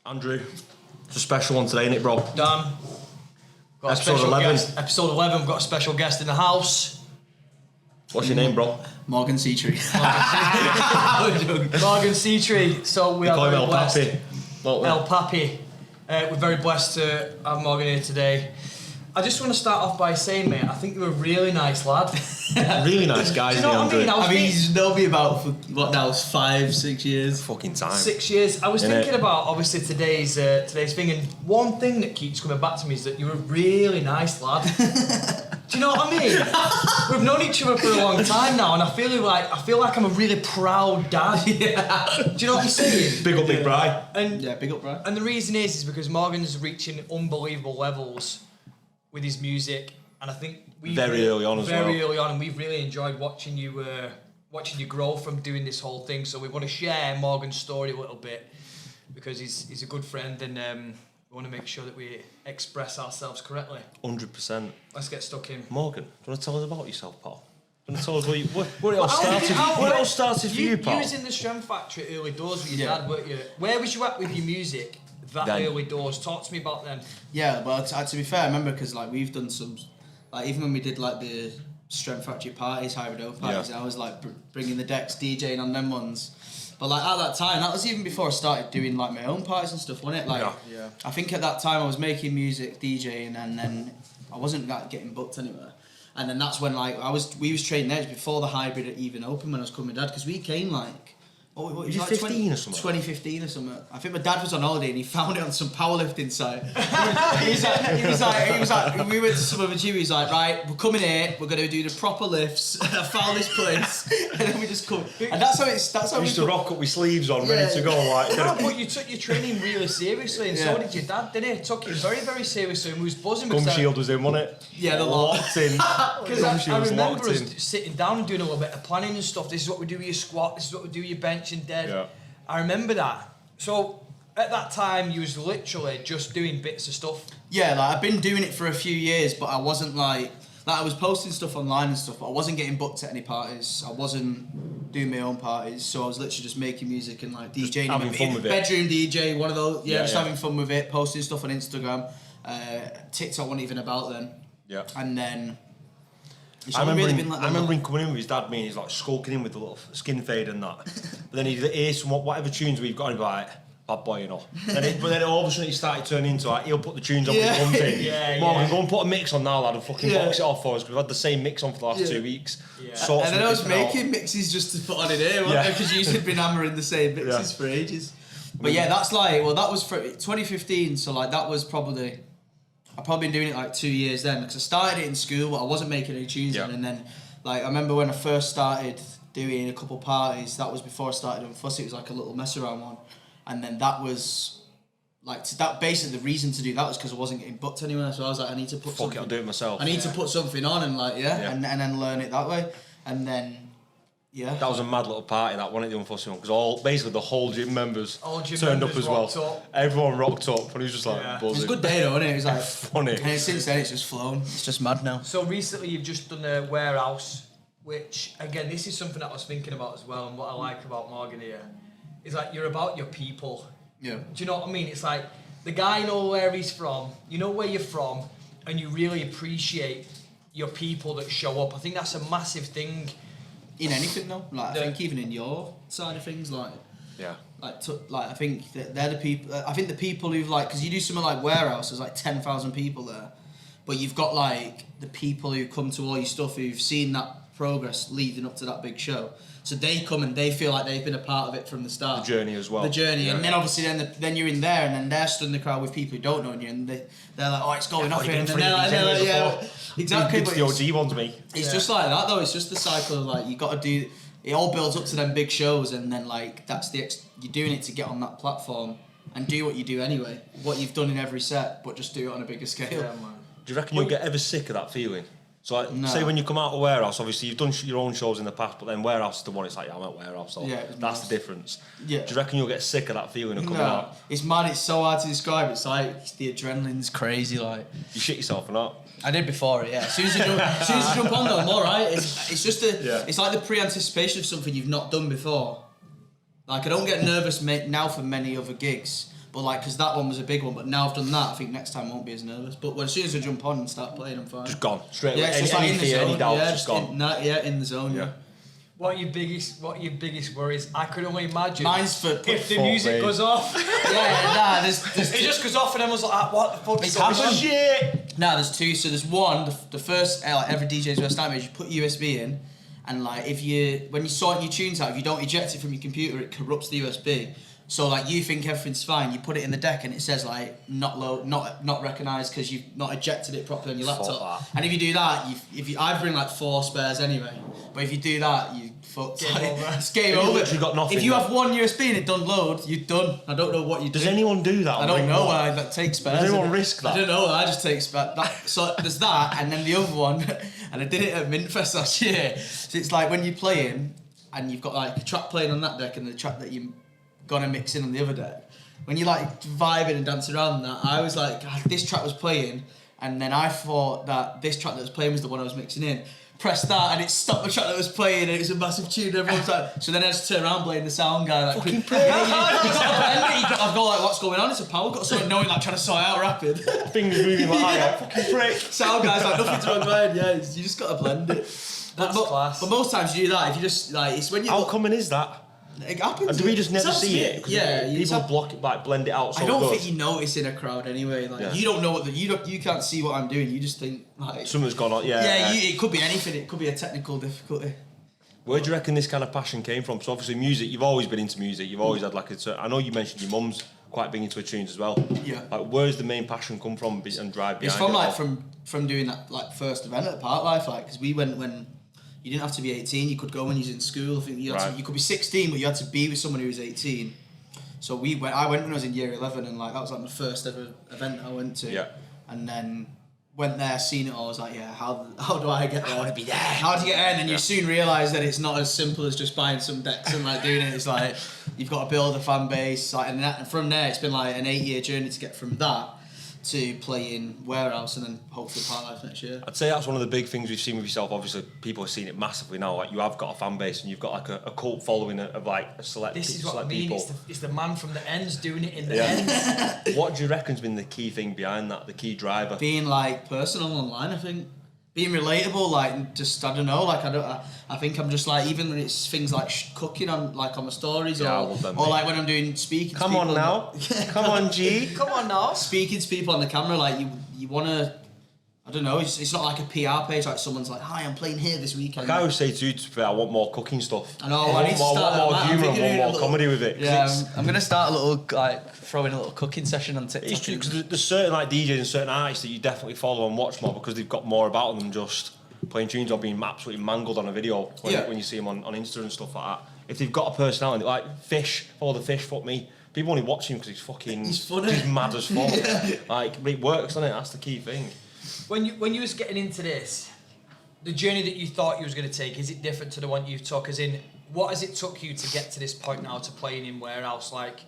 Andrew, it's a special one today, innit, bro? Dan. Got Episode 11. Guest. Episode 11, we've got a special guest in the house. What's your name, bro? Morgan Seatree. Morgan Seatree. So we You are call him very El blessed. Papi. Don't we? El Papi. We're very blessed to have Morgan here today. I just want to start off by saying, mate, I think you're a really nice lad. Really nice guy, Do you isn't know he, what I mean? Andrew? He's known me about, for, what now, 5-6 years? Fucking time. 6 years. I was Innit? thinking about obviously today's thing, and one thing that keeps coming back to me is that you're a really nice lad. Do you know what I mean? We've known each other for a long time now, and I feel like I'm a really proud dad. Yeah. Do you know what I'm saying? Big up, Big Bri. And Yeah, big up, bro. And the reason is because Morgan's reaching unbelievable levels with his music, and I think Very early on as well. Very early on, and we've really enjoyed watching you grow from doing this whole thing. So we want to share Morgan's story a little bit because he's a good friend, and we want to make sure that we express ourselves correctly. 100%. Let's get stuck in. Morgan, do you want to tell us about yourself, pal? Do you want to tell us where it all started? Where it all started for you, pal? You was in the Strength Factory early doors with your Yeah. dad, weren't you? Where was you at with your music that Then. early doors? Talk to me about them. Yeah, well, to be fair, I remember because like we've done some, like even when we did like the Strength Factory parties, hybrid O parties, I was like bringing the decks, DJing on them ones. But like at that time, that was even before I started doing like my own parties and stuff, wasn't it? Like, Yeah. I think at that time I was making music, DJing, and then I wasn't like getting booked anywhere. And then that's when like we was training there before the hybrid even opened when I was coming with Dad, because we came like. What Was was you like 15 or something? 2015 or something. I think my dad was on holiday and he found it on some powerlifting site. he was like, we went to some other gym. He was like, right, we're coming here. We're gonna do the proper lifts. I found this place, and then we just come. And that's how We we used to rock up with sleeves on, ready to go. Like, No, but you took your training really seriously, and so did your dad, didn't he? Took it very, very seriously, and we was buzzing Gum because shield was in, wasn't it? Yeah, the lot. Locked in. Because Gum I shield was remember locked us in. sitting down and doing a little bit of planning and stuff. This is what we do with your squat. This is what we do with your bench and dead. Yeah. I remember that. So at that time, you was literally just doing bits of stuff. Yeah, like I've been doing it for a few years, but I wasn't like I was posting stuff online and stuff, but I wasn't getting booked at any parties. I wasn't doing my own parties, so I was literally just making music and like DJing. having fun with it. Bedroom DJ, one of those. Yeah, just yeah. having fun with it, posting stuff on Instagram. TikTok wasn't even about then. Yeah. And then. It's I only remember, really been like I remember him coming in with his dad, me, and he's like skulking in with the little skin fade and that. But then he'd hear some whatever tunes we've got, and he'd be like, bad boy, you know. But then all of a sudden he started turning into like, he'll put the tunes on with the drums in. Yeah, Morgan, yeah. go and put a mix on now, lad, and fucking Yeah. box it off for us, because we've had the same mix on for the last 2 weeks. Yeah. Sorts and then of I was different making mixes just to put on in here, Yeah. because you had been hammering the same mixes for ages. But yeah, that's like, well, that was for 2015, so like that was probably, I've probably been doing it like 2 years then, because I started it in school, but I wasn't making any tunes then, and then, like, I remember when I first started doing a couple parties, that was before I started on Fussy, it was like a little mess around one, and then that was, like, that basically the reason to do that was because I wasn't getting booked anywhere, so I was like, I need to put Fuck something, it, I'll do it myself. I need to put something on, and like, and then learn it that way, and then, That was a mad little party, that wasn't it, the Unfiltered one, because basically the whole gym members turned up as well. Everyone rocked up, and he was just like It buzzing. was a good day though, wasn't it? It was like Funny. And since then it's just flown. It's just mad now. So recently you've just done a warehouse, which again, this is something that I was thinking about as well, and what I like about Morgan here is like you're about your people. Yeah. Do you know what I mean? It's like the guy knows where he's from, you know where you're from, and you really appreciate your people that show up. I think that's a massive thing. In anything though, like I think even in your side of things, like I think that they're the people. I think the people who've like, because you do something like warehouse, there's like 10,000 people there, but you've got like the people who come to all your stuff who've seen that progress leading up to that big show. So they come and they feel like they've been a part of it from the start. The journey as well. The journey, and then obviously then you're in there, and then they're stood in the crowd with people who don't know you, and they're like, oh, it's going off here, and then they're like, yeah, exactly. It's the OG ones, me. It's just like that though. It's just the cycle of like you got to do. It all builds up to them big shows, and then like that's you're doing it to get on that platform and do what you do anyway. What you've done in every set, but just do it on a bigger scale. Yeah, man. Do you reckon you'll get ever sick of that feeling? So, like, say when you come out of warehouse, obviously you've done your own shows in the past, but then warehouse is the one. It's like, yeah, I'm at warehouse, so that's the difference. Yeah. Do you reckon you'll get sick of that feeling of coming out? It's mad. It's so hard to describe. It's like the adrenaline's crazy. Like you shit yourself or not? I did before it. Yeah. As soon as you jump on though, I'm all right. It's just it's like the pre-anticipation of something you've not done before. Like I don't get nervous now for many other gigs. But like, because that one was a big one, but now I've done that, I think next time I won't be as nervous. But as soon as I jump on and start playing, I'm fine. Just gone straight away. Yeah, it's just like in the zone. Any doubts, yeah, just gone. In the zone. Yeah. What are your biggest worries? I could only imagine. Mine's for if the music goes off. It just goes off and everyone's like, what the fuck? It's happened. Shit. Nah, there's two. So there's one. The first, like every DJ's worst nightmare is you put USB in, and like when you sort your tunes out, if you don't eject it from your computer, it corrupts the USB. So like you think everything's fine, you put it in the deck and it says like not recognised because you've not ejected it properly on your laptop. And if you do that, I bring like 4 spares anyway. But if you do that, you fucked. It's game over. Literally got nothing. If you have one USB and it doesn't load, you're done. I don't know what you do. Does anyone do that? I don't know. I take spares. Does anyone risk that? I don't know. I just take spares. So there's that, and then the other one, and I did it at Mintfest last year. So it's like when you're playing and you've got like a track playing on that deck and the track that you gonna mix in on the other deck. When you're like vibing and dancing around that, I was like, God, this track was playing, and then I thought that this track that was playing was the one I was mixing in. Pressed that and it stopped the track that was playing and it was a massive tune and everyone was like, so then I just turned around blaming the sound guy like, fucking pray. I've got like, what's going on? It's a power cut, so knowing like trying to sort out rapid. Fingers moving like, fucking prick. Sound guy's like, nothing's wrong with it, you just gotta blend it. That's class. But most times you do that, if you just like, it's when you... How common is that? It happens. And do we just never see it? Yeah, people block it, like blend it out. So I don't think you notice in a crowd anyway. Like you don't know what you can't see what I'm doing. You just think like something's gone on. It could be anything. It could be a technical difficulty. Where do you reckon this kind of passion came from? So obviously music. You've always been into music. You've always had like I know you mentioned your mum's quite big into her tunes as well. Yeah. Like where's the main passion come from and drive behind it? It's from like from doing that like first event at Parklife, like because we went when. You didn't have to be 18. You could go when you was in school. I think you could be 16, but you had to be with someone who was 18. So I went when I was in year 11, and like that was like my first ever event I went to. Yeah. And then went there, seen it all. I was like, yeah, how do I get there? I want to be there. How do you get there? And then you soon realise that it's not as simple as just buying some decks and like doing it. It's like you've got to build a fan base. Like, and from there, it's been like an 8-year journey to get from that to play in Warehouse and then hopefully Parklife next year. I'd say that's one of the big things we've seen with yourself. Obviously, people have seen it massively now. Like you have got a fan base and you've got like a cult following of like a select. This is what I mean. People. It's the man from the ends doing it in the ends. What do you reckon's been the key thing behind that? The key driver? Being like personal online, I think. Being relatable, like just I don't know, like I think I'm just like even when it's things like cooking on like on my stories or like when I'm doing speaking. Come to on now, come on G, come on now. Speaking to people on the camera, like you wanna. I don't know, it's not like a PR page, like someone's like, hi, I'm playing here this weekend. Like I always say to you, I want more cooking stuff. I know, I need to start more humour and more comedy with it. Yeah, I'm going to start a little, like, throwing a little cooking session on TikTok. It's true, because there's certain like DJs and certain artists that you definitely follow and watch more because they've got more about them than just playing tunes or being absolutely mangled on a video when you see them on Insta and stuff like that. If they've got a personality, like Fish, follow the Fish, fuck me. People only watch him because he's funny. He's mad as fuck. Like, it works, doesn't it? That's the key thing. When you was getting into this, the journey that you thought you was going to take, is it different to the one you took? As in, what has it took you to get to this point now to playing in Warehouse? Like,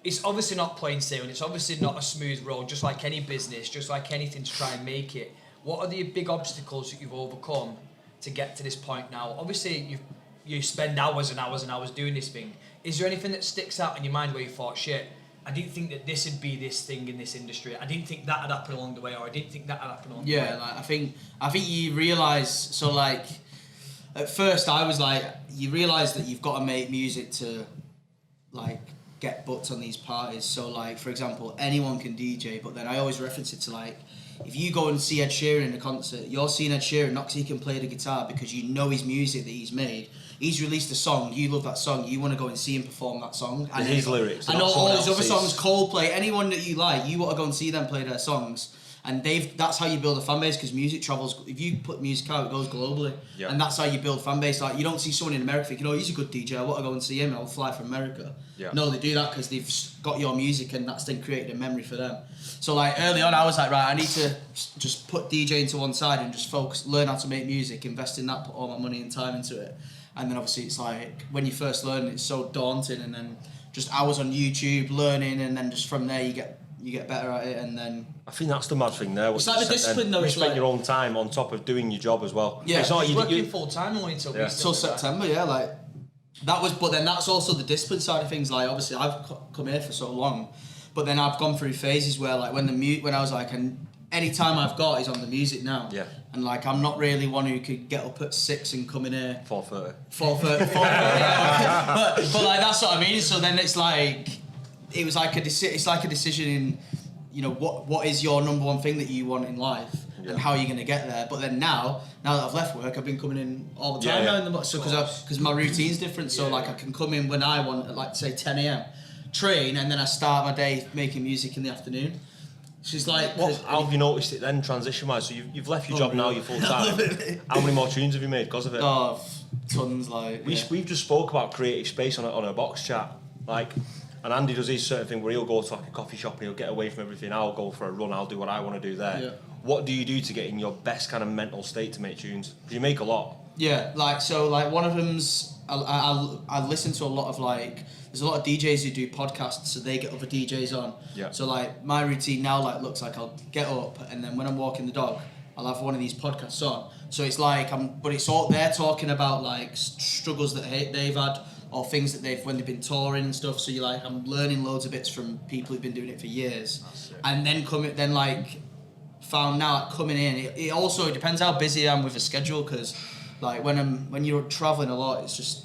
it's obviously not plain sailing. It's obviously not a smooth road, just like any business, just like anything to try and make it. What are the big obstacles that you've overcome to get to this point now? Obviously, you spend hours and hours and hours doing this thing. Is there anything that sticks out in your mind where you thought, shit, I didn't think that this would be this thing in this industry. I didn't think that would happen along the way, or I didn't think that would happen along the way. Yeah, like I think you realise. So like, at first I was like, you realise that you've got to make music to, like, get booked on these parties. So like, for example, anyone can DJ, but then I always reference it to like, if you go and see Ed Sheeran in a concert, you're seeing Ed Sheeran not because he can play the guitar, because you know his music that he's made. He's released a song, you love that song, you want to go and see him perform that song. And his lyrics. And all his other songs, Coldplay, anyone that you like, you want to go and see them play their songs. And that's how you build a fan base, because music travels. If you put music out, it goes globally. Yeah. And that's how you build fan base. Like, you don't see someone in America thinking, oh, he's a good DJ, I want to go and see him, I'll fly from America. Yeah. No, they do that because they've got your music and that's then created a memory for them. So like early on, I was like, right, I need to just put DJing to one side and just focus, learn how to make music, invest in that, put all my money and time into it. And then obviously it's like, when you first learn, it's so daunting, and then just hours on YouTube learning, and then just from there you get better at it, and then... I think that's the mad thing there. It's like the discipline though. You spend your own time on top of doing your job as well. Yeah. It's not, working full-time only until September, yeah, like... That was, but then that's also the discipline side of things. Like, obviously I've come here for so long, But then I've gone through phases where like when I was like, and any time I've got is on the music now. Yeah. And like I'm not really one who could get up at 6 and come in here 4:30. 4:30. Yeah. but like that's what I mean. So then it's like it's like a decision in, you know, what is your number one thing that you want in life and how are you going to get there. But then now that I've left work, I've been coming in all the time now in the so because my routine's different. So like I can come in when I want at like say 10 a.m. train, and then I start my day making music in the afternoon. She's like, how have you noticed it then, transition-wise? So you've left your job now, you're full-time. How many more tunes have you made because of it? Oh, tons, like... We've just spoke about creative space on a box chat. Like, and Andy does his certain thing where he'll go to like a coffee shop and he'll get away from everything. I'll go for a run, I'll do what I want to do there. Yeah. What do you do to get in your best kind of mental state to make tunes? Because you make a lot. Yeah, like, so, like, one of them's... I listen to a lot of, like... There's a lot of DJs who do podcasts, so they get other DJs on. Yeah. So like my routine now like looks like I'll get up and then when I'm walking the dog, I'll have one of these podcasts on. So it's like but it's all they're talking about like struggles that they've had or things that when they've been touring and stuff. So I'm learning loads of bits from people who've been doing it for years. And then found out coming in. It also depends how busy I am with a schedule because like when you're traveling a lot, it's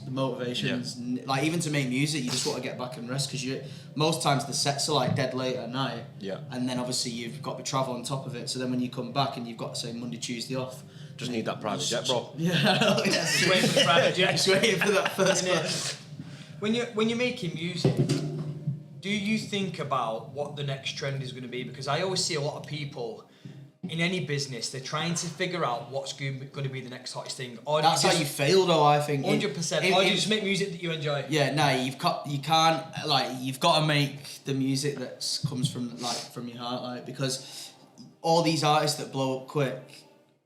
the motivations. Yeah. Like even to make music, you just want to get back and rest because most times the sets are like dead late at night. Yeah. And then obviously you've got to travel on top of it. So then when you come back and you've got say Monday, Tuesday off, just need that private jet, bro. Yeah. Just waiting for the private jet. Just waiting for that first one. When you're making music, do you think about what the next trend is going to be? Because I always see a lot of people. In any business, they're trying to figure out what's going to be the next hottest thing. Or that's how you fail, though. I think 100%. Or you just make music that you enjoy. Yeah, no, you can't you've got to make the music that comes from your heart, like because all these artists that blow up quick,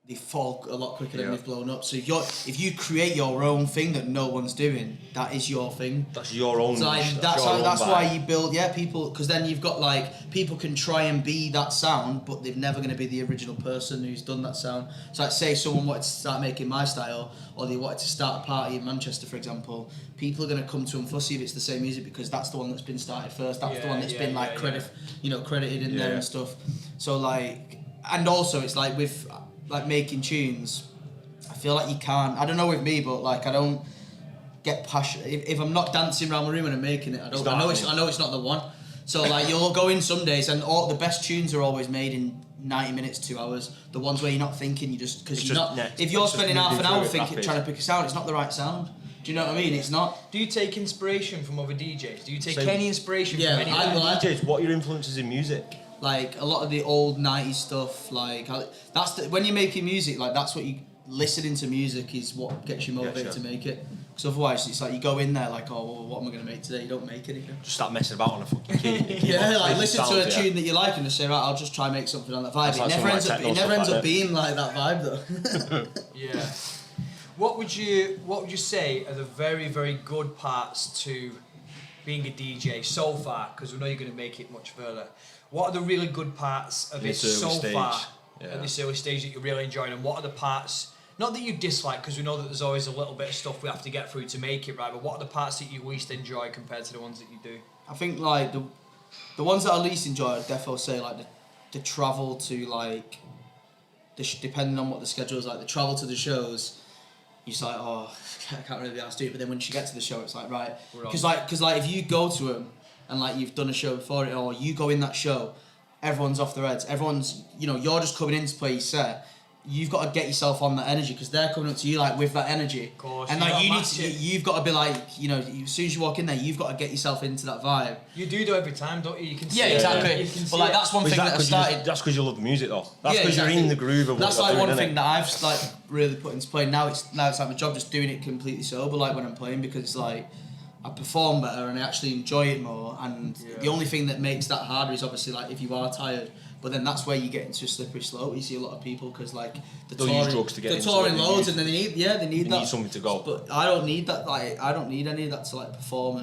they fall a lot quicker than they've blown up. So if you create your own thing that no one's doing, that is your thing. That's your own. So that's why you build people, because then you've got like people can try and be that sound, but they're never going to be the original person who's done that sound. So like say someone wanted to start making my style, or they wanted to start a party in Manchester, for example. People are going to come to Unfussy if it's the same music because that's the one that's been started first. That's the one that's been credited in there and stuff. So like, and also it's like with. Like making tunes, I feel like you can't. I don't know with me, but like I don't get passionate if I'm not dancing around my room and I'm making it. I know it's not the one. So like you'll go in some days and all the best tunes are always made in 90 minutes, 2 hours. The ones where you're not thinking, if you're spending half an hour trying to pick a sound, it's not the right sound. Do you know what I mean? It's not. Do you take inspiration from other DJs? Do you take any inspiration from any other DJs? What are your influences in music? Like a lot of the old 90s stuff, like when you're making music, like that's what you listening to music is what gets you motivated to make it. Because otherwise, it's like you go in there like, oh, well, what am I going to make today? You don't make anything. Just start messing about on a fucking key. Like listen to a tune that you like and just say, right, I'll just try and make something on that vibe. It never ends up being like that vibe though. Yeah. What would you say are the very, very good parts to being a DJ so far? Because we know you're going to make it much further. What are the really good parts of it so far at this early stage that you're really enjoying, and what are the parts, not that you dislike, because we know that there's always a little bit of stuff we have to get through to make it right, but what are the parts that you least enjoy compared to the ones that you do? I think like the ones that I least enjoy, I'd definitely say like the travel to like, depending on what the schedule is like, the travel to the shows, you're just like, oh, I can't really be asked to do it, but then once you get to the show, it's like, right, because like if you go to them, and like you've done a show before it, or you go in that show, everyone's off their heads. Everyone's, you're just coming in to play your set. You've got to get yourself on that energy because they're coming up to you like with that energy. Of course. And like you've got to be like, as soon as you walk in there, you've got to get yourself into that vibe. You do every time, don't you? You can see exactly. But like that's one thing that I started. That's because you love the music though. That's because you're in the groove of what that's like one thing that I've like really put into play. Now it's like my job just doing it completely sober, like when I'm playing, because it's like I perform better and I actually enjoy it more, and the only thing that makes that harder is obviously like if you are tired, but then that's where you get into a slippery slope. You see a lot of people because like they'll use drugs to get into touring loads and then they need that. They need something to go. But I don't need that. Like I don't need any of that to like perform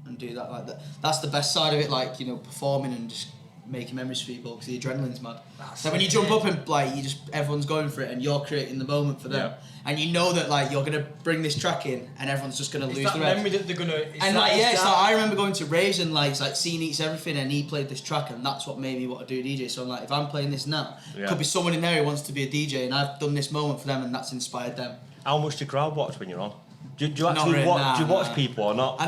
and do that like that. That's the best side of it. Like performing and just making memories for people because the adrenaline's mad. So when you jump up and like everyone's going for it and you're creating the moment for them, and you know that like you're gonna bring this track in and everyone's just gonna lose that the rest. memory that they're gonna. And like it's like I remember going to raves and like it's like Scene Eats Everything and he played this track and that's what made me want to do a DJ. So I'm like, if I'm playing this now, could be someone in there who wants to be a DJ and I've done this moment for them and that's inspired them. How much do you crowd watch when you're on? Do you actually watch? Do you watch people or not?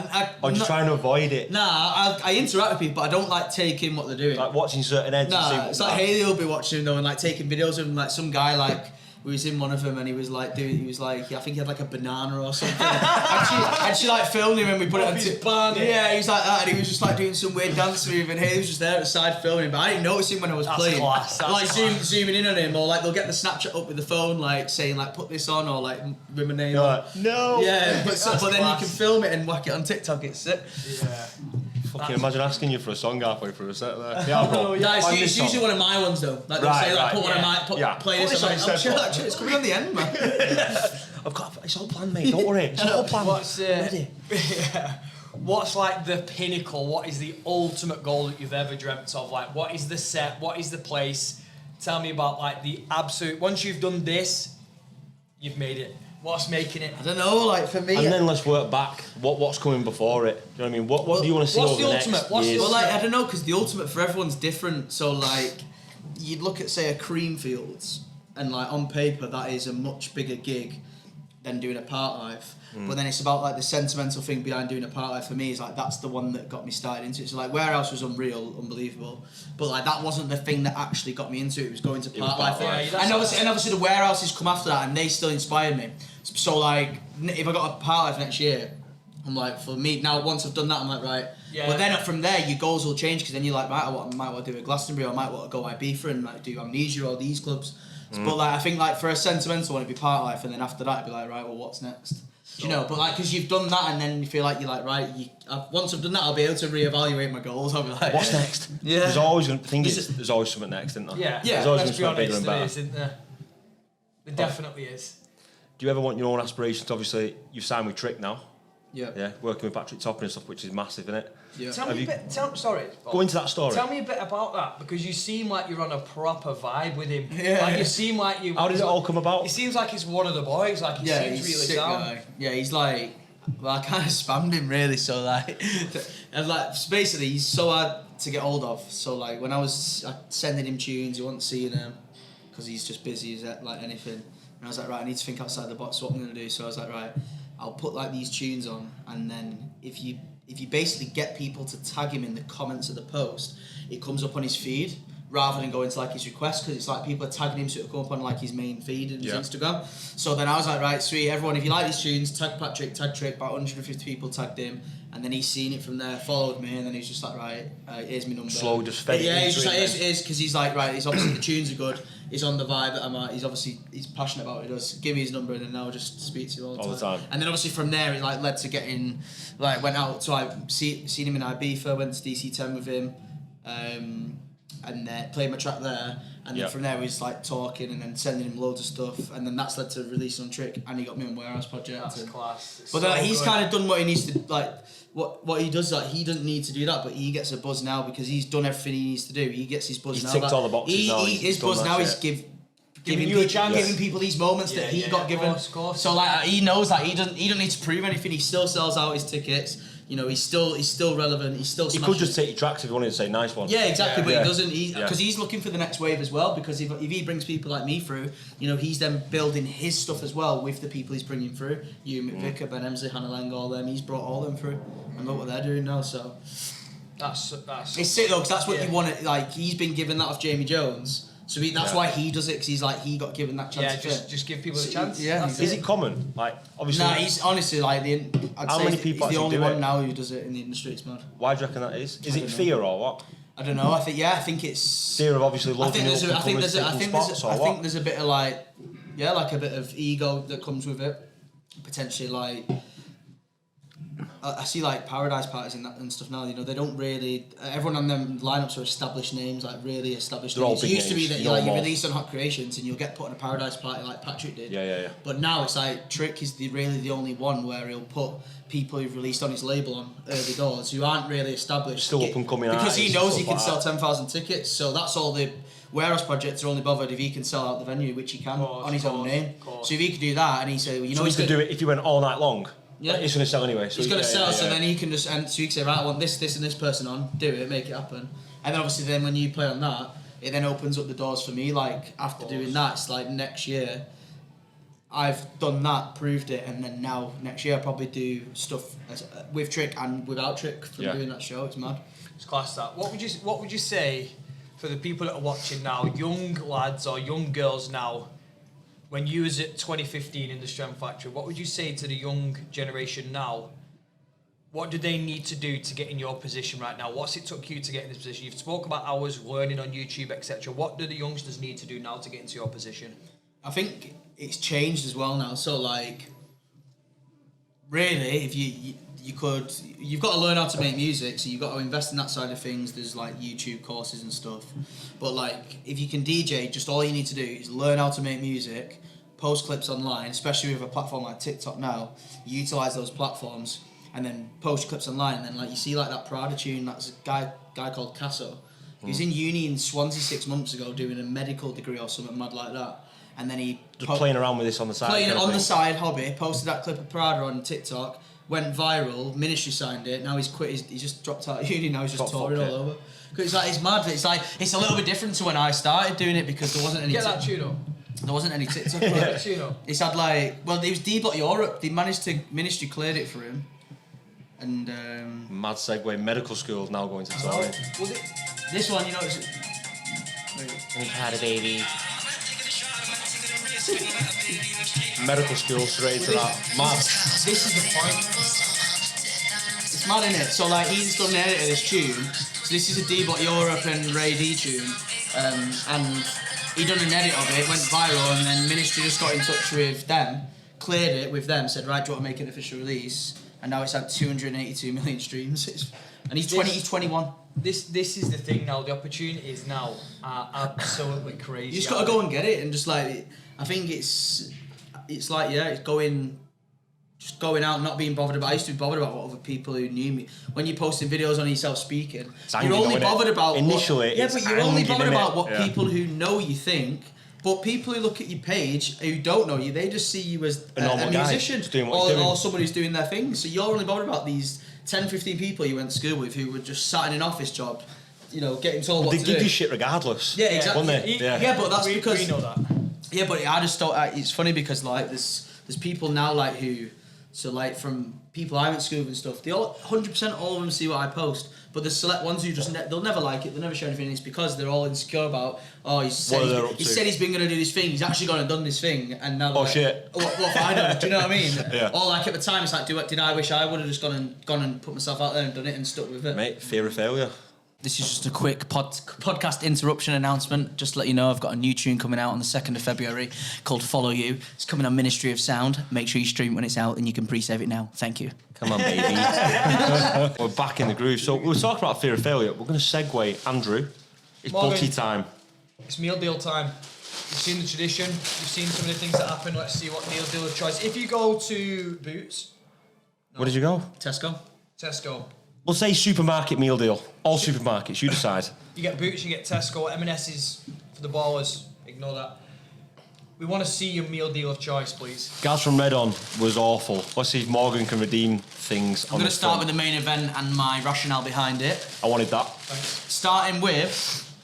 Or just trying to avoid it? Nah, I interact with people, but I don't like taking what they're doing. Like watching certain heads. Nah, it's like Haley will be watching them though and like taking videos of them. Like some guy like we was in one of them and he was like I think he had like a banana or something. and she like filmed him and we put it on yeah, he was like that and he was just like doing some weird dance move and Haley was just there at the side filming, but I didn't notice him when I was playing. Zooming in on him or like they'll get the Snapchat up with the phone like saying like put this on or like with my name on. No. Yeah, but then you can film it and whack it on TikTok. It's sick. Yeah. Fucking imagine asking you for a song halfway through a set there. Yeah, it's usually one of my ones though. Like they'll say like put one of my play this. I'm sure actually it's coming on the end, man. It's all planned, mate. Don't worry. It's all planned. Ready. What's like the pinnacle? What is the ultimate goal that you've ever dreamt of? Like, what is the set? What is the place? Tell me about like the absolute. Once you've done this, you've made it. What's making it? I don't know. Like for me, and then let's work back. What's coming before it? Do you know what I mean? What do you want to see over the next years? Well, like I don't know, because the ultimate for everyone's different. So like, you'd look at say a Creamfields, and like on paper that is a much bigger gig than doing a part life. But then it's about like the sentimental thing behind doing a part life for me is like that's the one that got me started into it. So like Warehouse was unbelievable, but like that wasn't the thing that actually got me into it. It was going to part life, and obviously the Warehouses come after that, and they still inspired me. So like if I got a part life next year, I'm like for me now once I've done that I'm like right. Yeah. But then from there your goals will change because then you're like right, I might want to do a Glastonbury or I might want to go Ibiza and like do Amnesia or these clubs. But like I think like for a sentimental one it'd be part life, and then after that it'd be like right, well what's next? You know, but like because you've done that and then you feel like you're like right. Once I've done that, I'll be able to reevaluate my goals. I'll be like, what's next? Yeah. There's always there's always something next, isn't there? Yeah. There's always Let's be something honest, bigger and better. isn't there? There definitely is. Do you ever want your own aspirations? Obviously, you've signed with Trick now. Yeah. Yeah. Working with Patrick Topping and stuff, which is massive, isn't it? Yeah. Tell me a bit. Go into that story. Tell me a bit about that because you seem like you're on a proper vibe with him. Yeah. Like you seem like you. How did it all come about? He seems like he's one of the boys. Like he seems he's really sick down. guy. Yeah, he's like. Well, I kind of spammed him really, so like, and like basically he's so hard to get hold of. So like when I was sending him tunes, he wasn't seeing them because he's just busy as like anything. And I was like, right, I need to think outside the box. What I'm gonna do? So I was like, right, I'll put like these tunes on, and then if you basically get people to tag him in the comments of the post, it comes up on his feed. Rather than going to like his request, because it's like people are tagging him so it'll come up on like his main feed and his Instagram. So then I was like, right, sweet, everyone, if you like these tunes, tag Patrick, tag Trick, about 150 people tagged him, and then he's seen it from there, followed me, and then he's just like, right, here's my number. Slow, just fade it. Yeah, he's just like, here's because he's like, right, he's obviously the tunes are good, he's on the vibe that I'm at, he's passionate about what he does, give me his number, and then I'll just speak to him all the time. And then obviously from there, it like led to getting, like went out, so I seen him in Ibiza, went to DC10 with him, and played my track there, and then from there we was like talking and then sending him loads of stuff, and then that's led to releasing on Trick, and he got me on Warehouse Project. That's class. But so he's kind of done what he needs to, like what he does. Like he doesn't need to do that, but he gets a buzz now because he's done everything he needs to do. He gets his buzz now. He's ticked all the boxes now. His buzz now is giving people these moments that he got given. Of course. So like he knows that he doesn't need to prove anything. He still sells out his tickets. You know, he's still relevant. He's still. He could just take your tracks if he wanted to say nice one. Yeah, exactly. But he doesn't. Because he's looking for the next wave as well. Because if he brings people like me through, you know, he's then building his stuff as well with the people he's bringing through. You, McVicker, Ben Emsley, Hannah Lang, all them. He's brought all them through, and look what they're doing now. So that's. It's sick though, because that's what you want. Like he's been given that off Jamie Jones. So that's why he does it, because he's like, he got given that chance. Yeah, just give people a chance. Yeah. Is it common? Like, obviously. Nah, he's honestly like, how many people he's the only do one it? now who does it in the industry. It's mad. Why do you reckon that is? Is it fear or what? I don't know. I think it's fear of obviously I think there's a there's a bit of like, like a bit of ego that comes with it. Potentially like, I see like paradise parties and stuff now. You know, they don't really. Everyone on them lineups are established names, like really established They're all names. It big used to be names. that You know you them all. release on Hot Creations and you'll get put on a paradise party like Patrick did. Yeah. But now it's like Trick is really the only one where he'll put people who've released on his label on early doors who aren't really established. Still up and coming because he artists knows and he can stuff sell like 10,000 tickets. So that's all the warehouse projects are only bothered if he can sell out the venue, which he can on his own name. So if he could do that and he say, well, you know, So he could do it if he went all night long. Yeah, he's going to sell anyway. So he's going to sell, so then he can just, and so you can say, right, I want this, and this person on, do it, make it happen. And then obviously then when you play on that, it then opens up the doors for me, like after doing that, it's like next year, I've done that, proved it, and then now next year I probably do stuff with Trick and without Trick from doing that show. It's mad. It's class that. What would you say for the people that are watching now, young lads or young girls now, when you was at 2015 in the Strength Factory, what would you say to the young generation now? What do they need to do to get in your position right now? What's it took you to get in this position? You've spoke about hours learning on YouTube, etc. What do the youngsters need to do now to get into your position? I think it's changed as well now. So like, really, if you've got to learn how to make music, so you've got to invest in that side of things. There's like YouTube courses and stuff. But like, if you can DJ, just all you need to do is learn how to make music, post clips online, especially with a platform like TikTok now, utilize those platforms and then post clips online. And then like you see like that Prada tune, that's a guy called Casso. He was in uni in Swansea 6 months ago doing a medical degree or something mad like that. And then he just playing around with this on the side. Playing it on the side, hobby. Posted that clip of Prada on TikTok. Went viral. Ministry signed it. Now he's quit. He's just dropped out of uni. Now he's just touring all over. Because it's like it's mad. It's like it's a little bit different to when I started doing it because there wasn't any. Get that tune up. There wasn't any TikTok. Tune up. It's had like it was D-Block Europe. They managed to Ministry cleared it for him. And mad segue. Medical school now going to touring. This one, you know, it's. We've had a baby. Medical school straight to that. Mad. This is the point. It's mad, innit? So like he's done the edit of this tune. So this is a D-Block Europe and Ray D tune. And he done an edit of it, went viral, and then Ministry just got in touch with them, cleared it with them, said, right, do you want to make an official release? And now it's had 282 million streams. And he's 21. This is the thing now. The opportunities now are absolutely crazy. You just got to go and get it, and just like I think it's like it's going out, not being bothered about. I used to be bothered about what other people who knew me. When you're posting videos on yourself speaking, you're only bothered about initially. But you're only bothered about what people who know you think. But people who look at your page who don't know you, they just see you as a musician or somebody who's doing their thing. So you're only bothered about these 10, 15 people you went to school with who were just sat in an office job, you know, getting told what to do. They give you shit regardless. Yeah, exactly. Yeah, but that's because we know that. Yeah, but I just thought it's funny because like there's people now like who, so like from people I went to school with and stuff, they all 100% all of them see what I post. But there's select ones who just they'll never like it, they'll never share anything. It's because they're all insecure about he said he's been gonna do this thing, he's actually gone and done this thing, and now like, shit. What have I done? Do you know what I mean? Yeah. Or like at the time it's like, did I wish I would have just gone and put myself out there and done it and stuck with it. Mate, fear of failure. This is just a quick podcast interruption announcement. Just to let you know, I've got a new tune coming out on the 2nd of February called Follow You. It's coming on Ministry of Sound. Make sure you stream it when it's out and you can pre-save it now. Thank you. Come on, baby. We're back in the groove. So we were talking about fear of failure. We're going to segue. Andrew, it's bulky time. It's meal deal time. You've seen the tradition. You've seen some of the things that happen. Let's see what meal deal of choice. If you go to Boots... No. Where did you go? Tesco. We'll say supermarket meal deal. All supermarkets, you decide. You get Boots, you get Tesco, M&S's for the ballers. Ignore that. We want to see your meal deal of choice, please. Gaz from Red On was awful. Let's see if Morgan can redeem things. I'm going to start with the main event and my rationale behind it. I wanted that. Thanks. Starting with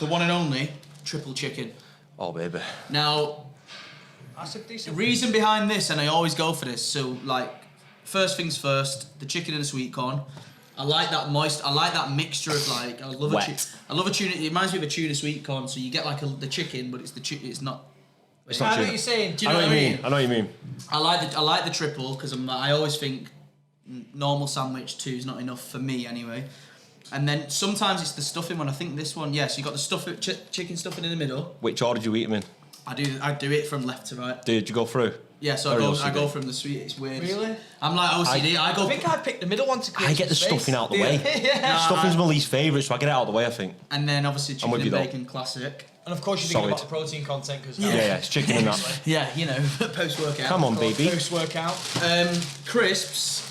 the one and only triple chicken. Oh, baby. Now, That's a decent the reason behind this, and I always go for this, so like, first things first, the chicken and the sweet corn. I like that moist. I like that mixture of like. I love a tuna. It reminds me of a tuna sweet corn. So you get like the chicken, but it's the chicken. It's not. It's not I know tuna. what you're saying. Do you know what I mean? I know what you mean. I like the triple because I always think normal sandwich 2 is not enough for me anyway. And then sometimes it's the stuffing one. I think this one, yes, you got the chicken stuffing in the middle. Which order did you eat them in? I do it from left to right. Did you go through? Yeah, so I go from the sweet. It's weird. Really? I'm like OCD. I think I picked the middle one to create. I get the stuffing out the way. Stuffing's my least favourite, so I get it out of the way, I think. And then obviously chicken and bacon, classic. And of course you're thinking about the protein content because yeah, it's chicken and that. Yeah, you know, post workout. Come on, baby. Post workout. Crisps.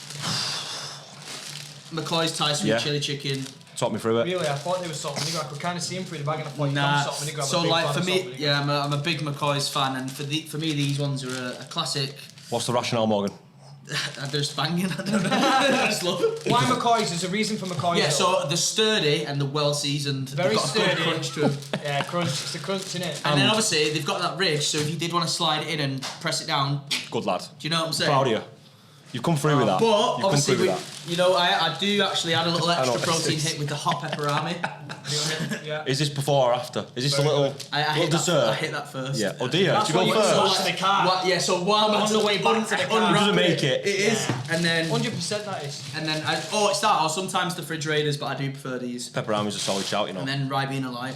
McCoy's Thai sweet chili chicken. Talk me through it. Really, I thought they were salt and vinegar. I could kind of see them through the bag, and I thought salt and vinegar. So like for me, yeah, I'm a big McCoy's fan, and for me these ones are a classic. What's the rationale, Morgan? They're just banging. I don't know. I just love them. Why McCoy's? There's a reason for McCoy's. Yeah, so they're sturdy and they're well seasoned. Very they've got sturdy. A good crunch to them. Yeah, crunch. It's the crunch, isn't it? And then obviously they've got that ridge, so if you did want to slide it in and press it down, good lad. Do you know what I'm saying? Proud of you. You've come through with that. But You've obviously, you know, I do actually add a little extra protein hit with the hot pepperami. Yeah. Is this before or after? Is this a little dessert? I hit that first. Yeah. Oh dear. That's Did you go first? To the car. Yeah. So while I'm on the way back to the car, it doesn't make it. It is. And then 100% that is. And then it's that or sometimes the refrigerators, but I do prefer these. Pepperami's a solid shout, you know. And then Ribena Light.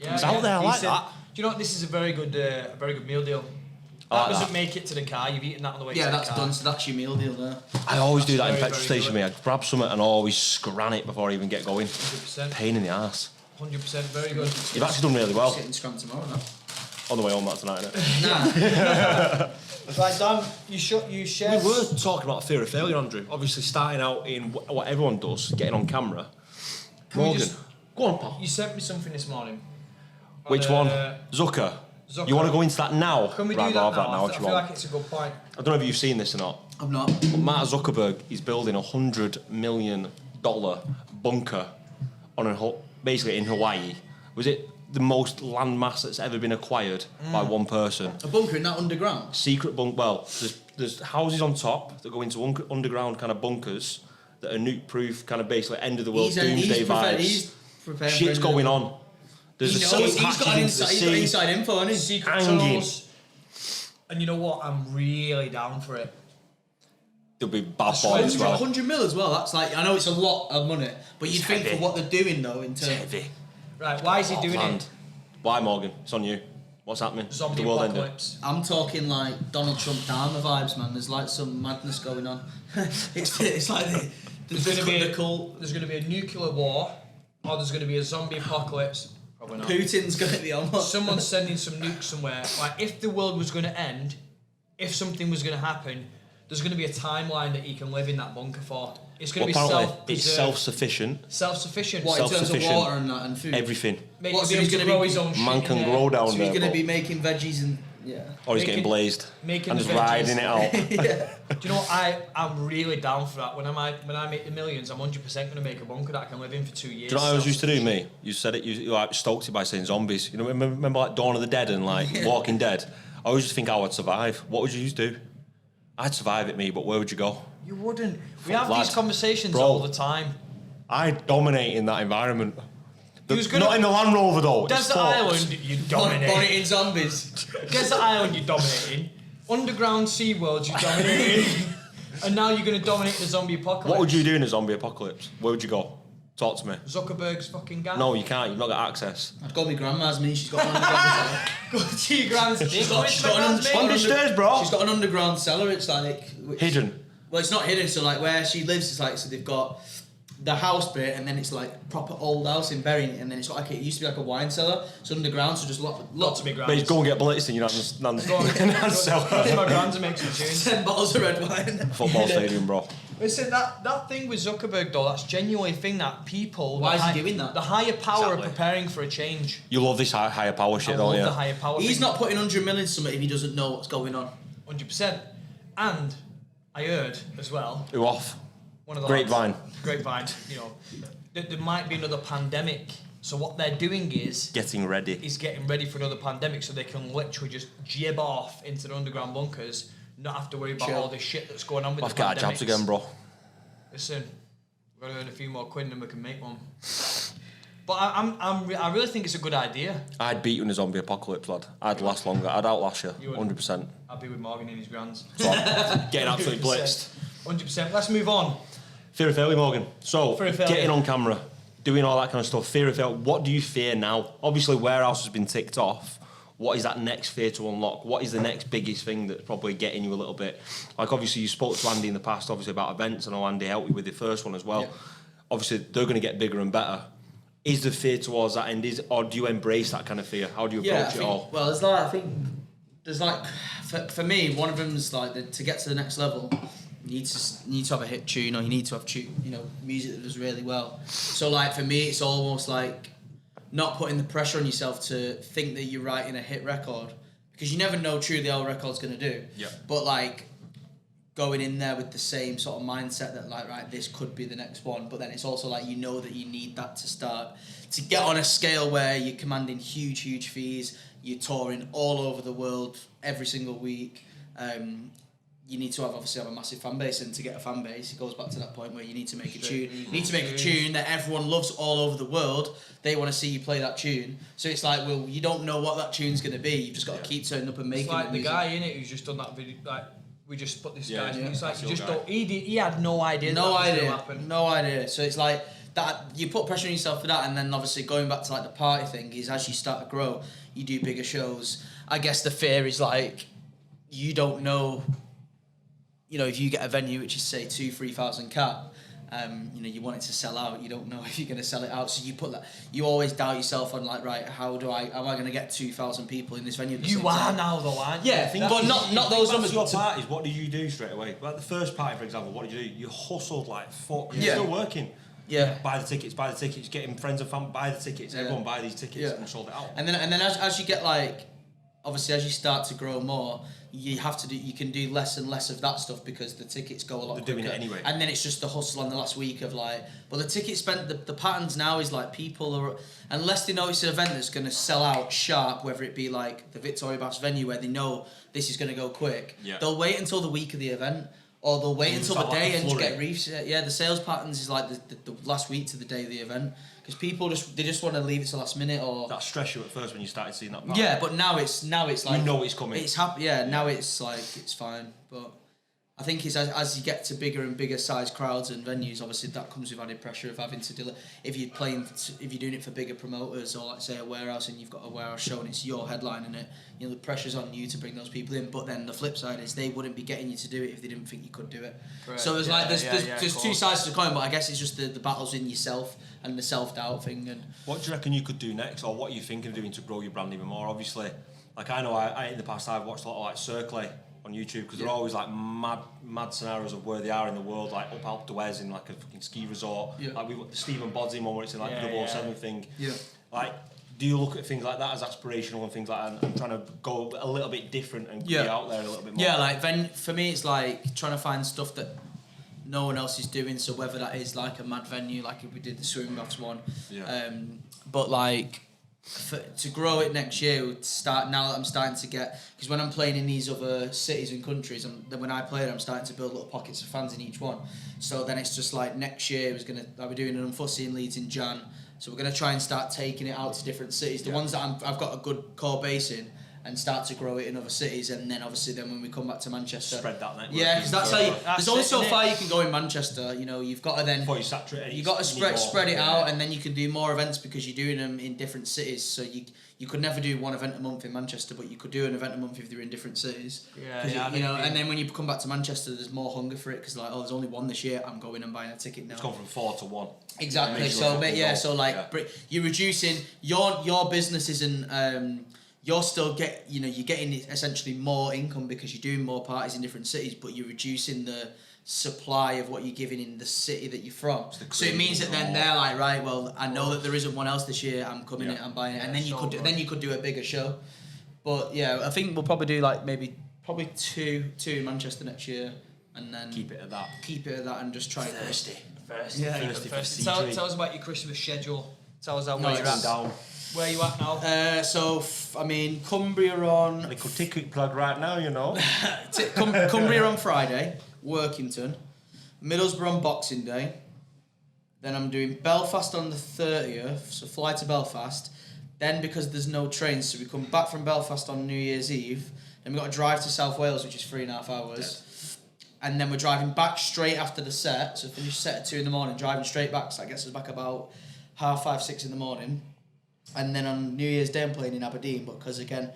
Yeah, it's out there. I like that. Do you know what? This is a very good meal deal. That doesn't make it to the car. You've eaten that on the way to the car. Yeah, that's done. So that's your meal deal there. I always do that in petrol station. I grab something and always scran it before I even get going. 100%. Pain in the arse. 100%. Very good. You've actually done really well. Getting scran tomorrow now. On the way home that tonight, innit? Right, Dan, you share. We were talking about fear of failure, Andrew. Obviously, starting out in what everyone does, getting on camera. Morgan, go on, pal. You sent me something this morning. Which one? Zucker. You want to go into that now? Can we do that now? I feel like it's a good point. I don't know if you've seen this or not. I'm not. But Mark Zuckerberg is building $100 million bunker basically in Hawaii. Was it the most landmass that's ever been acquired by one person? A bunker in that underground? Secret bunker. Well, there's houses on top that go into underground kind of bunkers that are nuke-proof, kind of basically end of the world doomsday vibes. Shit's going on. There's he's got inside info, hasn't he? Secret tunnels. And you know what? I'm really down for it. There'll be bad boys as well. 100 mil as well. That's like, I know it's a lot of money, but you'd think for what they're doing though, in terms. Heavy. Right, why is he doing it? Why, Morgan? It's on you. What's happening? Zombie the world apocalypse. I'm talking like Donald Trump Dharma vibes, man. There's like some madness going on. it's like there's going to be a nuclear war, or there's going to be a zombie apocalypse. Probably not. Putin's going to be on. Someone's sending some nukes somewhere. Like, if the world was going to end, if something was going to happen, there's going to be a timeline that he can live in that bunker for. It's going to be self-sufficient. Self-sufficient. What, in terms of water and that and food? Everything. What, so he's going to grow his own shit? Man can grow down so there. He's going to be making veggies and or he's getting blazed and just riding it out. Do you know what? I'm really down for that. When I make the millions, I'm 100% going to make a bunker that I can live in for 2 years. Do you know what I always used to do, me? You said it, you like stoked it by saying zombies. You know, remember like Dawn of the Dead and like Walking Dead? I always just think I would survive. What would you do? I'd survive it, me, but where would you go? You wouldn't. We have these conversations all the time. I'd dominate in that environment. Not in the Land Rover though. Desert Island, you dominate. Dominating zombies. Desert Island, you're dominating. Underground SeaWorld, you're dominating. And now you're going to dominate the zombie apocalypse. What would you do in a zombie apocalypse? Where would you go? Talk to me. Zuckerberg's fucking gang. No, you can't. You've not got access. I'd go to my grandma's, me. She's got an underground cellar. Go to your grand's. She's got bro. She's got an underground cellar. It's like hidden. Well, it's not hidden. So like where she lives, it's like so they've got the house bit, and then it's like proper old house in Bury, and then it's got like it used to be like a wine cellar. It's underground, so just lots of big grams. But go and get blitzed and you're not cellar. My grand's make some tunes. 10 bottles of red wine. Football stadium, bro. Listen, that thing with Zuckerberg though, that's genuinely a thing that people. Why is he doing that? The higher power are preparing for a change. You love this higher power shit, don't you? I love the higher power. He's not putting 100 million something if he doesn't know what's going on. 100%. And I heard as well. Who off? One of the Grapevine. Grapevine. You know, there might be another pandemic. So what they're doing is getting ready for another pandemic, so they can literally just jib off into the underground bunkers, not have to worry about all this shit that's going on with the pandemics. I've got jobs again, bro. Listen, we've got to earn a few more quid and then we can make one. But I really think it's a good idea. I'd beat you in a zombie apocalypse, lad. I'd last longer. I'd outlast you. 100%. I'd be with Morgan in his grands. So getting absolutely blitzed. 100%. Let's move on. Fear of failure, Morgan. So, getting on camera, doing all that kind of stuff. Fear of failure. What do you fear now? Obviously, warehouse has been ticked off. what is that next fear to unlock? What is the next biggest thing that's probably getting you a little bit? Like, obviously, you spoke to Andy in the past, obviously, about events. I know Andy helped you with the first one as well. Yeah. Obviously, they're going to get bigger and better. Is the fear towards that end, or do you embrace that kind of fear? How do you approach it all? Well, for me, one of them is like to get to the next level, you need to have a hit tune, or you need to have music that does really well. So like for me, it's almost like not putting the pressure on yourself to think that you're writing a hit record, because you never know truly how a record's going to do. Yeah. But like going in there with the same sort of mindset that like, right, this could be the next one, but then it's also like, you know, that you need that to start to get on a scale where you're commanding huge fees, you're touring all over the world every single week. You need to have a massive fan base, and to get a fan base, it goes back to that point where you need to make a tune. You need to make a tune that everyone loves all over the world. They want to see you play that tune. So it's like, well, you don't know what that tune's going to be. You've just got to keep turning up and making it. It's like the guy in it who's just done that video, like, we just put this guy in. It's like, you just don't, he had no idea that was going to happen. No idea. So it's like, that you put pressure on yourself for that, and then obviously going back to like the party thing is, as you start to grow, you do bigger shows. I guess the fear is like, you don't know, if you get a venue which is say 2,000-3,000 cap, you want it to sell out. You don't know if you're going to sell it out, so you always doubt yourself on like, right, am I going to get 2,000 people in this venue? You are now though, aren't you? Yeah, but not those numbers. Your parties, what do you do straight away? Like the first party, for example, what did you do? You hustled like fuck. You're still working. Yeah. Buy the tickets, getting friends and family, buy the tickets, everyone buy these tickets and sold it out. And then as you get like, obviously as you start to grow more, you can do less and less of that stuff because the tickets go a lot quicker. They're doing it anyway. And then it's just the hustle on the last week of like, well, the ticket spent, the patterns now is like, people are, unless they know it's an event that's going to sell out sharp, whether it be like the Victoria Bass venue where they know this is going to go quick, they'll wait until the week of the event. Or they'll wait until the day and get reefs. Yeah, the sales patterns is like the last week to the day of the event, because people just want to leave it to last minute. Or that stress you at first when you started seeing that pattern. Yeah, but now it's like, you know it's coming. It's happy. Yeah, now it's like, it's fine. But I think it's as you get to bigger and bigger size crowds and venues, obviously that comes with added pressure of having to deliver. If you're doing it for bigger promoters, or like say a warehouse, and you've got a warehouse show and it's your headline in it, the pressure's on you to bring those people in. But then the flip side is, they wouldn't be getting you to do it if they didn't think you could do it. Right. So there's two sides to the coin, but I guess it's just the battles in yourself and the self-doubt thing. And what do you reckon you could do next, or what are you thinking of doing to grow your brand even more? Obviously, like I know I in the past I've watched a lot of like Circle on YouTube, because they're always like mad scenarios of where they are in the world, like up Alpe d'Huez in like a fucking ski resort. Like we've got the Stephen Bodsey one where it's in like 007 thing. Like, do you look at things like that as aspirational and things like that, and trying to go a little bit different and get out there a little bit more? Yeah, like for me it's like trying to find stuff that no one else is doing. So whether that is like a mad venue, like if we did the swimming baths one, but like, to grow it next year, now that I'm starting to get, because when I'm playing in these other cities and countries, when I play it, I'm starting to build little pockets of fans in each one. So then it's just like, next year I'll be doing an Unfiltered in Leeds in Jan, so we're going to try and start taking it out to different cities, the ones that I've got a good core base in, and start to grow it in other cities. And then obviously when we come back to Manchester, spread that network. Yeah, because that's how there's only so far you can go in Manchester. You've got to then, before you saturate it, you've got to spread it out, and then you can do more events because you're doing them in different cities. So you could never do one event a month in Manchester, but you could do an event a month if they're in different cities. And then when you come back to Manchester, there's more hunger for it, because like, there's only one this year, I'm going and buying a ticket now. It's gone from 4 to 1. Exactly. So you're reducing your business isn't. You're still you're getting essentially more income because you're doing more parties in different cities, but you're reducing the supply of what you're giving in the city that you're from. So it means that then they're like, right, well, I know that there isn't one else this year, I'm coming in, I'm buying it, and then you could do a bigger show. But yeah, I think we'll probably do like probably two in Manchester next year, and then keep it at that and just try Thirsty. Thirsty. Tell us about your Christmas schedule. Tell us how where you're at. Down. Where are you at now? Cumbria on... Little ticket plug right now, Cumbria on Friday, Workington, Middlesbrough on Boxing Day, then I'm doing Belfast on the 30th, so fly to Belfast, then because there's no trains, so we come back from Belfast on New Year's Eve, then we've got to drive to South Wales, which is 3.5 hours, and then we're driving back straight after the set, so finish set at 2 in the morning, driving straight back, so that gets us back about 5:30, 6 in the morning. And then on New Year's Day I'm playing in Aberdeen, but because again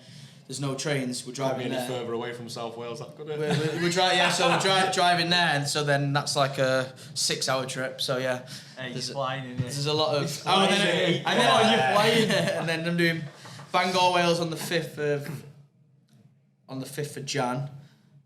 there's no trains, we're driving there. Further away from South Wales, that could it? We're driving there, and so then that's like a 6-hour trip. So yeah, he's flying in it. There's a lot of. You're flying. And then I'm doing Bangor, Wales on the 5th of Jan.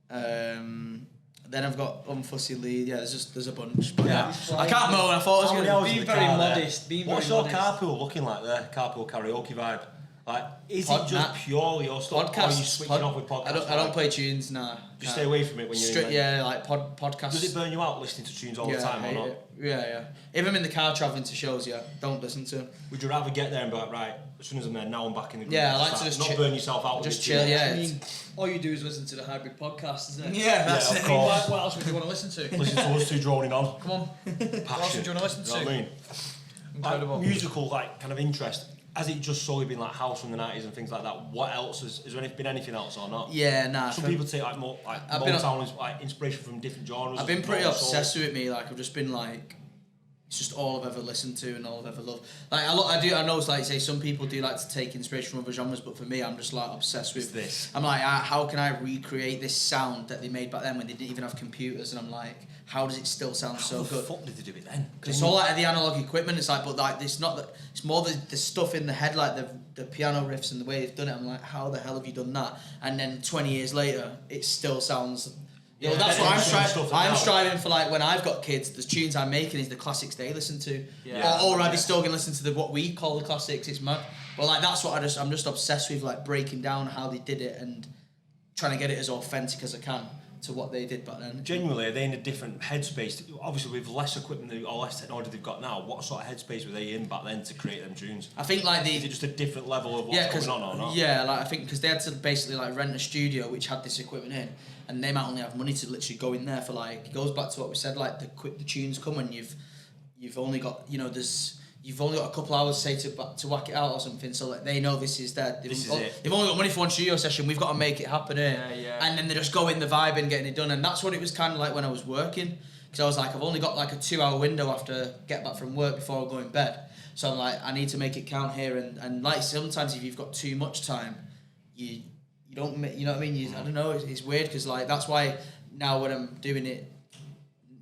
Then I've got Unfussy Lead. Yeah, there's a bunch. But yeah, I can't moan. I thought I was going to be very modest. What's your carpool looking like there? Carpool karaoke vibe. Like, is it just purely your stuff? Or are you switching off with podcasts? I don't play tunes, nah. Just stay away from it when you're in there. Yeah, like podcasts. Does it burn you out listening to tunes all the time or not? Yeah. If I'm in the car travelling to shows, don't listen to them. Would you rather get there and be like, right, as soon as I'm there, now I'm back in the group? Yeah, I like to just not burn yourself out. Just chill, yeah. I mean, all you do is listen to the hybrid podcast, isn't it? Yeah, that's it. What else would you want to listen to? Listen to us two droning on. Come on. What else would you want to listen to? You know what I mean? Incredible. Like, musical, like, kind of interest. Has it just solely been like house from the 90s and things like that? What else has there been anything else or not? Yeah, nah. Some people take like more like Motown is like inspiration from different genres. I've been pretty obsessed with it. Me, like I've just been like, it's just all I've ever listened to and all I've ever loved. Like I know it's like say some people do like to take inspiration from other genres, but for me, I'm just like obsessed with this. I'm like, how can I recreate this sound that they made back then when they didn't even have computers? And I'm like, how does it still sound so good? How the fuck did they do it then? Because it's all like the analog equipment. It's like, but like it's not that. It's more the stuff in the head, like the piano riffs and the way they've done it. I'm like, how the hell have you done that? And then 20 years later, it still sounds. You know, that's what I'm striving. I'm striving for. Like when I've got kids, the tunes I'm making is the classics they listen to. Yeah. Or I'd be still gonna listen to what we call the classics. It's mad. But like that's what I'm just obsessed with, like breaking down how they did it and trying to get it as authentic as I can to what they did back then. Genuinely, are they in a different headspace? Obviously, with less equipment or less technology they've got now, what sort of headspace were they in back then to create them tunes? I think like is it just a different level of what's going on or not? Yeah, like I think because they had to basically like rent a studio which had this equipment in, and they might only have money to literally go in there for like. It goes back to what we said, like the tunes come when you've only got you've only got a couple hours, say, to whack it out or something, so like they know this is their... They've only got money for one studio session, we've got to make it happen here. Yeah. And then they just go in the vibe and getting it done, and that's what it was kind of like when I was working, because I was like, I've only got like a 2-hour window after get back from work before I go in bed, so I'm like, I need to make it count here, and like sometimes if you've got too much time, you don't, you know what I mean? I don't know, it's weird, because like that's why now when I'm doing it,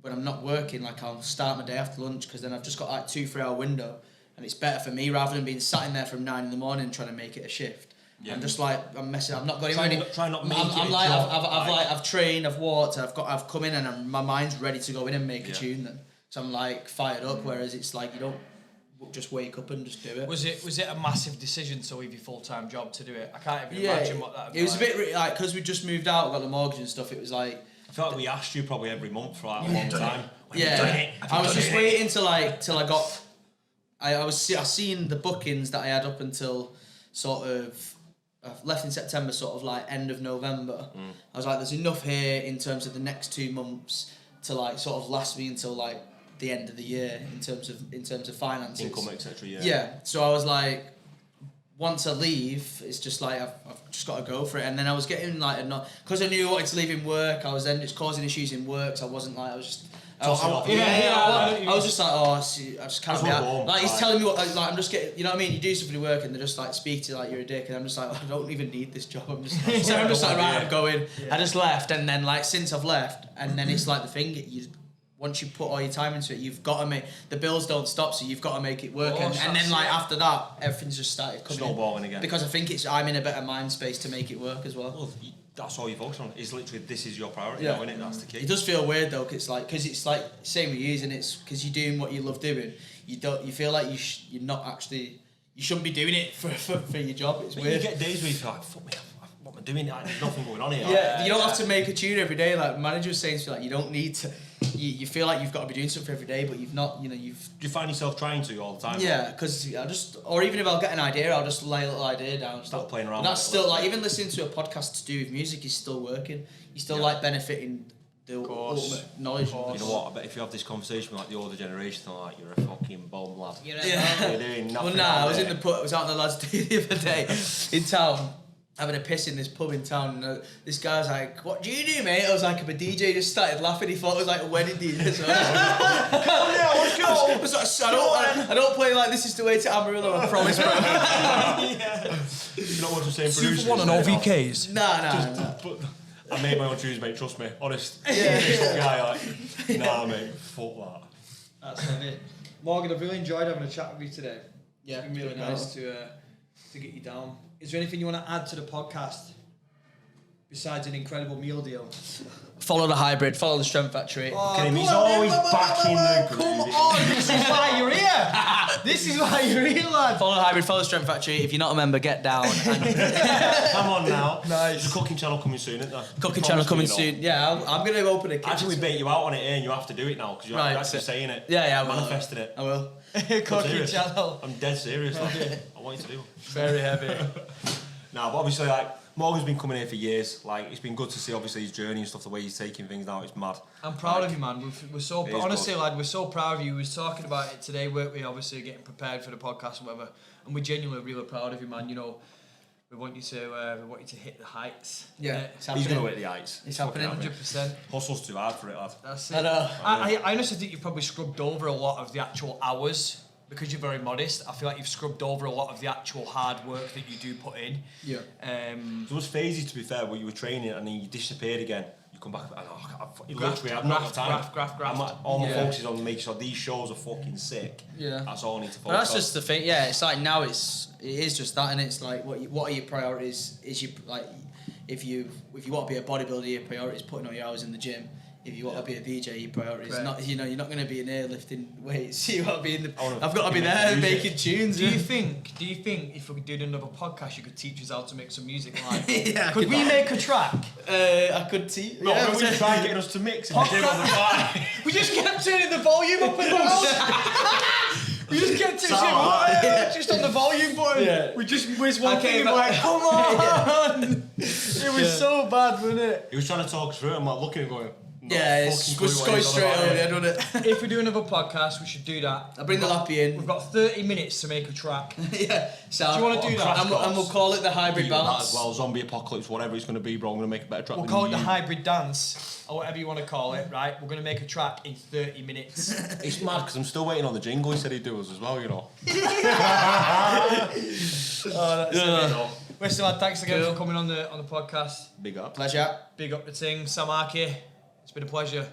when I'm not working, like I'll start my day after lunch, because then I've just got like 2-3 hour window, and it's better for me rather than being sat in there from 9 in the morning trying to make it a shift. Yeah. I'm just like, I'm messing. I'm not going anywhere. Try not make it. I'm like, I've trained, I've walked, I've come in, and my mind's ready to go in and make a tune. Then, so I'm like fired up. Whereas it's like you don't just wake up and just do it. Was it a massive decision to leave your full-time job to do it? I can't even imagine what that would be. It was a bit like because we just moved out, got the mortgage and stuff. It was like. I felt like we asked you probably every month for like a long time. I was just waiting till I got. I seen the bookings that I had up until sort of. I left in September, sort of like end of November. I was like, there's enough here in terms of the next 2 months to like sort of last me until like the end of the year in terms of finances, income, etc. Yeah. So I was like, once I leave, it's just like I've just got to go for it. And then I was getting like because I knew I wanted to leave in work. I was then just causing issues in work. So I wasn't like I was just. I was just like, I just can't be out. Like he's telling me what, like I'm just getting, you know what I mean? You do something at work and they just like speak to you like you're a dick, and I'm just like, I don't even need this job. I'm just like, right, I'm going. I just left, and then like since I've left, and then it's like the thing once you put all your time into it, you've got to make the bills don't stop, so you've got to make it work. And then like after that, everything's just started coming snowballing again. Because I think I'm in a better mind space to make it work as well. That's all you focus on. Is literally this is your priority now, isn't it? That's the key. It does feel weird though, because it's like same with you, and it's because you're doing what you love doing. You feel like you're not actually. You shouldn't be doing it for your job. It's weird. You get days where you feel like, fuck me, what am I doing? There's nothing going on here. Yeah, you don't have to make a tune every day. Like manager was saying to me, like you don't need to. You feel like you've got to be doing something every day, but you've not. Do you find yourself trying to all the time? Yeah, because or even if I'll get an idea, I'll just lay a little idea down. Start playing around. And that's still like even listening to a podcast to do with music is still working. You're still like benefiting the ultimate knowledge. You know what? I bet if you have this conversation with like the older generation, they're like, you're a fucking bum lad. Yeah. You're doing nothing. Well, I was out in the lads the other day in town. having a piss in this pub in town, and this guy was like, "What do you do, mate?" I was like, "I'm a DJ." Just started laughing. He thought it was like a wedding DJ. So let's go. I don't play like This Is the Way to Amarillo. I promise, bro. You know what I'm saying? Super one on OVKs. Nah. I made my own tunes, mate. Trust me, honest. Yeah. Guy, like, nah, mate. Fuck that. That's heavy. Morgan, I've really enjoyed having a chat with you today. Yeah, it's been really nice to get you down. Is there anything you want to add to the podcast besides an incredible meal deal? Follow the hybrid. Follow the Strength Factory. He's always back in the group. Come on, this is why you're here. This is why you're here, lad. Follow the hybrid. Follow the Strength Factory. If you're not a member, get down. Come on now. Nice. There's a cooking channel coming soon, isn't there? Cooking channel coming soon. Yeah, I'm going to open a kitchen. Actually, we bait you out on it here, and you have to do it now because you're actually saying it. Yeah, I'm manifesting it. I will. Cooking channel. I'm dead serious. Like, I want you to do it. Very heavy. Nah, but obviously, like, Morgan's been coming here for years. Like, it's been good to see, obviously, his journey and stuff, the way he's taking things now. It's mad. I'm proud of you, man. We're so honestly, lad. We're so proud of you. We was talking about it today, weren't we? Obviously, getting prepared for the podcast and whatever. And we're genuinely really proud of you, man. You know, we want you to hit the heights. Yeah, he's going to hit the heights. It's happening. 100%. Hustle's too hard for it, lad. That's it. I know. I honestly think you've probably scrubbed over a lot of the actual hours. Because you're very modest, I feel like you've scrubbed over a lot of the actual hard work that you do put in. Yeah. There was phases, to be fair, where you were training and then you disappeared again. You come back, literally, I've not got time. Graft. All my focus is on making sure these shows are fucking sick. Yeah. That's all I need to focus on. But that's just the thing. Yeah, it's like now it is just that, and it's like what are your priorities? Is you like if you want to be a bodybuilder, your priority is putting all your hours in the gym. If you want to be a DJ, your priority is not, you're not going to be in there lifting weights. You want to be in the. I've got to be there making tunes. Do you think if we did another podcast, you could teach us how to make some music live? Yeah. Could we make a track? I could teach. No, yeah, we just try and get us to mix and did on the fly. We just kept turning the volume up and down. We just kept just on the volume button. Yeah. We just whizzed one thing and we're like, come on. It was so bad, wasn't it? He was trying to talk us through it. I'm like looking and going. Yeah, it's going straight over the head, wasn't it? If we do another podcast, we should do that. I'll bring the lappy in. We've got 30 minutes to make a track. Yeah. So do you want to do that? And we'll call it the hybrid balance. As well, zombie apocalypse, whatever it's going to be, bro. I'm going to make a better track. We'll call it the hybrid dance, or whatever you want to call it, right? We're going to make a track in 30 minutes. It's mad because I'm still waiting on the jingle he said he'd do us as well, you know. Listen, man, thanks again for coming on the podcast. Big up. Pleasure. Big up the team. Sam Arky, it's been a pleasure.